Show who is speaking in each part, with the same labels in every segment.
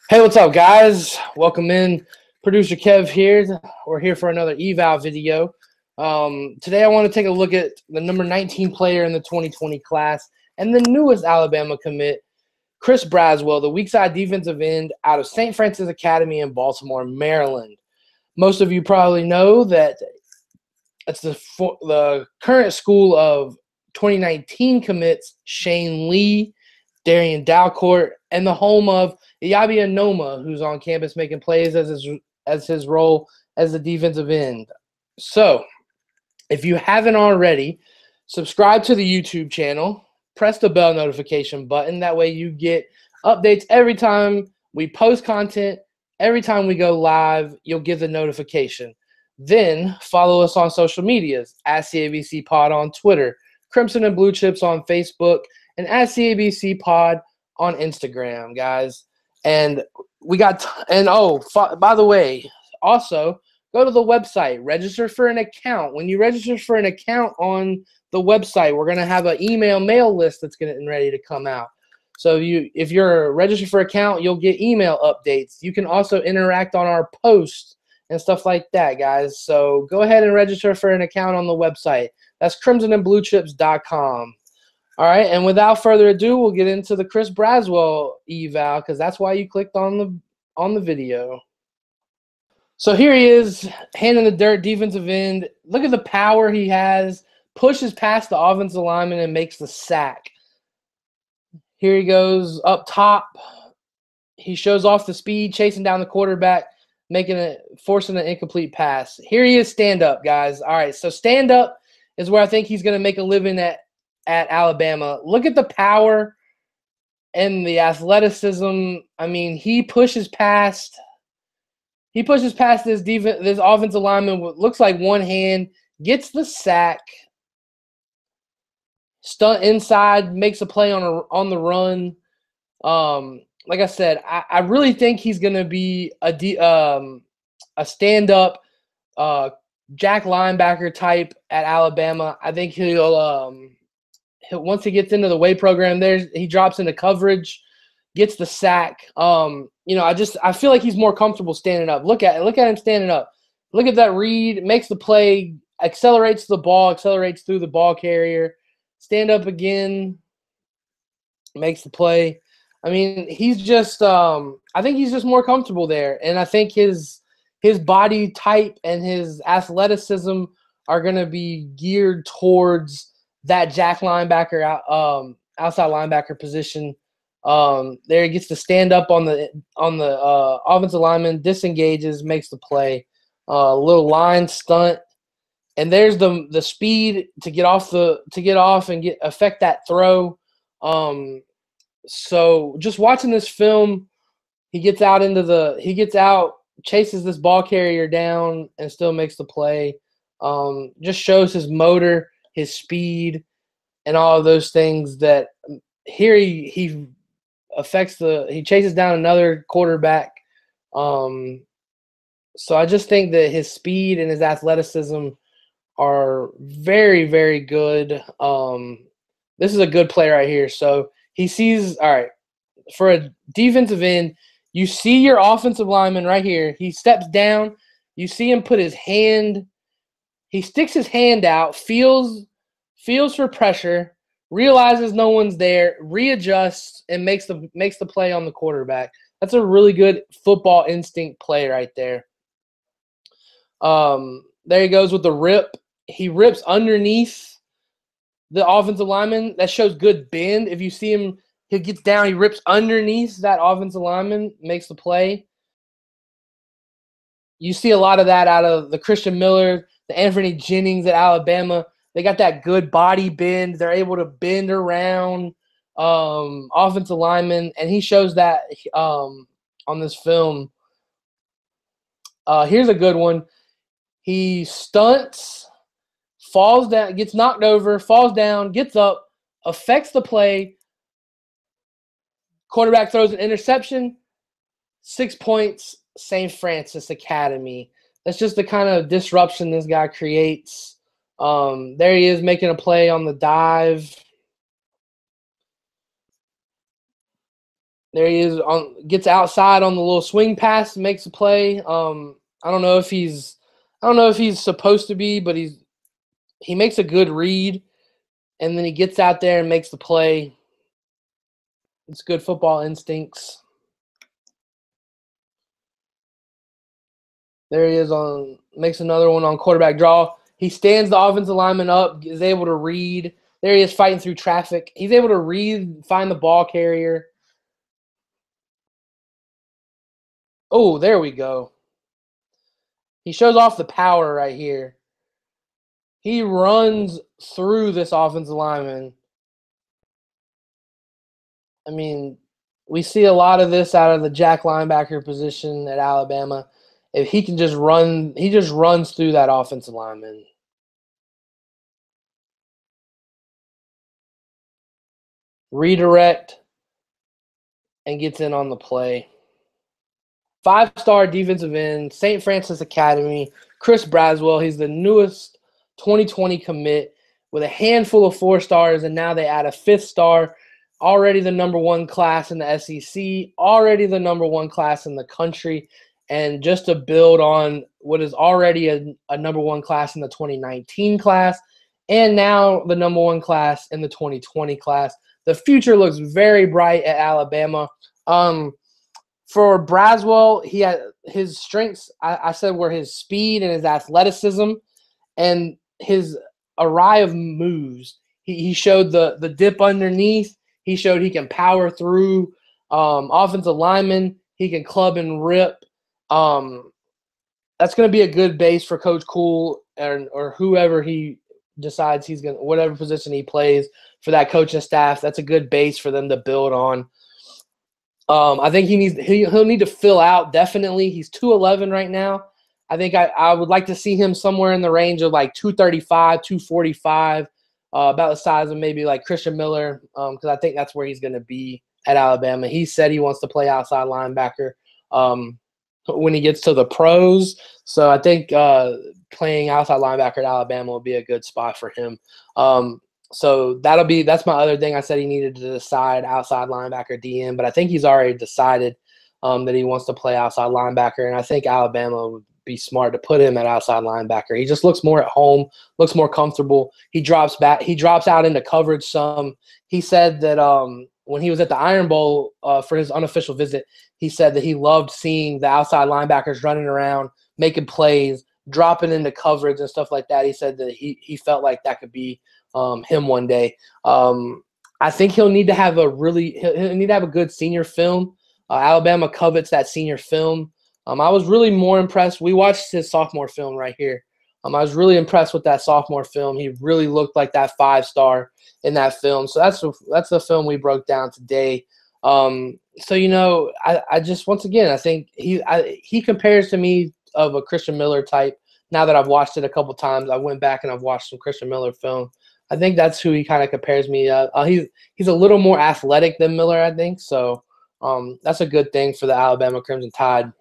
Speaker 1: Hey, what's up, guys? Welcome in. Producer Kev here. We're here for another eval video. Today, I want to take a look at the number 19 player in the 2020 class and the newest Alabama commit, Chris Braswell, the weak side defensive end out of St. Francis Academy in Baltimore, Maryland. Most of you probably know that it's the current school of 2019 commits, Shane Lee, Darian Dalcourt, and the home of Iyabi Noma, who's on campus making plays as his role as the defensive end. So, if you haven't already, subscribe to the YouTube channel, press the bell notification button. That way you get updates every time we post content, every time we go live, you'll get the notification. Then follow us on social medias, at CABC Pod on Twitter, Crimson and Blue Chips on Facebook, and at CABC Pod on Instagram, guys. And by the way, also go to the website, register for an account. When you register for an account on the website, we're going to have an email mail list that's getting ready to come out. So if you're registered for an account, you'll get email updates. You can also interact on our posts and stuff like that, guys. So go ahead and register for an account on the website. That's crimsonandbluechips.com. All right, and without further ado, we'll get into the Chris Braswell eval because that's why you clicked on the video. So here he is, hand in the dirt, defensive end. Look at the power he has. Pushes past the offensive lineman and makes the sack. Here he goes up top. He shows off the speed, chasing down the quarterback, forcing an incomplete pass. Here he is, stand up, guys. All right, so stand up is where I think he's going to make a living at Alabama. Look at the power and the athleticism. I mean, he pushes past this offensive lineman with looks like one hand, gets the sack, stunt inside, makes a play on the run. Like I said, I really think he's going to be a stand-up jack linebacker type at Alabama. I think he'll once he gets into the weight program, he drops into coverage, gets the sack. I feel like he's more comfortable standing up. Look at him standing up. Look at that read, makes the play, accelerates the ball, accelerates through the ball carrier, stand up again, makes the play. I mean, he's just I think he's just more comfortable there, and I think his body type and his athleticism are going to be geared towards that jack linebacker outside linebacker position. There he gets to stand up on the offensive lineman, disengages, makes the play. A little line stunt, and there's the speed to get off and affect that throw. So just watching this film, he gets out, chases this ball carrier down, and still makes the play. Just shows his motor, his speed, and all of those things that here he chases down another quarterback. So I just think that his speed and his athleticism are very, very good. This is a good play right here. So he sees, all right, for a defensive end, you see your offensive lineman right here. He steps down. You see him put his hand. He sticks his hand out, feels for pressure, realizes no one's there, readjusts, and makes the play on the quarterback. That's a really good football instinct play right there. There he goes with the rip. He rips underneath the offensive lineman. That shows good bend. If you see him, he gets down, he rips underneath that offensive lineman, makes the play. You see a lot of that out of the Christian Miller, the Anthony Jennings at Alabama. They got that good body bend. They're able to bend around offensive linemen, and he shows that on this film. Here's a good one. He stunts, falls down, gets knocked over, falls down, gets up, affects the play. Quarterback throws an interception, 6 points, St. Francis Academy. That's just the kind of disruption this guy creates. There he is making a play on the dive. There he is. Gets outside on the little swing pass, makes a play. I don't know if he's supposed to be, but he makes a good read, and then he gets out there and makes the play. It's good football instincts. There he is makes another one on quarterback draw. He stands the offensive lineman up, is able to read. There he is fighting through traffic. He's able to read, find the ball carrier. Oh, there we go. He shows off the power right here. He runs through this offensive lineman. I mean, we see a lot of this out of the jack linebacker position at Alabama. If he can just run, he just runs through that offensive lineman. Redirect and gets in on the play. 5-star defensive end, St. Francis Academy, Chris Braswell. He's the newest 2020 commit with a handful of 4 stars, and now they add a 5th star. Already the #1 class in the SEC, already the #1 class in the country, and just to build on what is already a #1 class in the 2019 class, and now the #1 class in the 2020 class. The future looks very bright at Alabama. For Braswell, he had his strengths, I said, were his speed and his athleticism and his array of moves. He showed the dip underneath. He showed he can power through offensive linemen. He can club and rip. That's going to be a good base for Coach Cool or whoever he decides he's going to, whatever position he plays for that coaching staff. That's a good base for them to build on. I think he'll need to fill out, definitely. He's 211 right now. I think I would like to see him somewhere in the range of like 235, 245, about the size of maybe like Christian Miller, because I think that's where he's going to be at Alabama. He said he wants to play outside linebacker when he gets to the pros. So I think playing outside linebacker at Alabama will be a good spot for him. So that's my other thing. I said he needed to decide outside linebacker DM, but I think he's already decided that he wants to play outside linebacker, and I think Alabama would be smart to put him at outside linebacker. He just looks more at home, looks more comfortable. He drops out into coverage some. He said that when he was at the Iron Bowl for his unofficial visit, he said that he loved seeing the outside linebackers running around, making plays, dropping into coverage and stuff like that. He said that he felt like that could be him one day. I think he'll need to have a good senior film. Alabama covets that senior film. I was really more impressed. We watched his sophomore film right here. I was really impressed with that sophomore film. He really looked like that 5-star in that film. So that's the film we broke down today. So I just, once again, I think he compares to me of a Christian Miller type. Now that I've watched it a couple times, I went back and I've watched some Christian Miller film. I think that's who he kind of compares me. He's a little more athletic than Miller, I think. So that's a good thing for the Alabama Crimson Tide.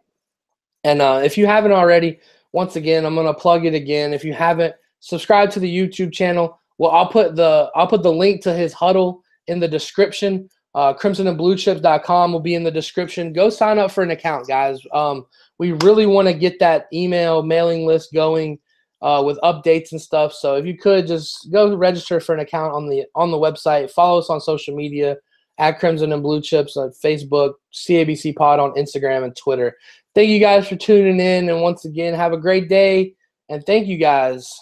Speaker 1: And if you haven't already, once again, I'm gonna plug it again. If you haven't, subscribe to the YouTube channel. Well, I'll put the link to his huddle in the description. crimsonandbluechips.com will be in the description. Go sign up for an account, guys. We really want to get that mailing list going with updates and stuff. So if you could just go register for an account on the website. Follow us on social media at Crimson and Blue Chips on Facebook, CABC Pod on Instagram and Twitter. Thank you guys for tuning in, and once again, have a great day, and thank you guys.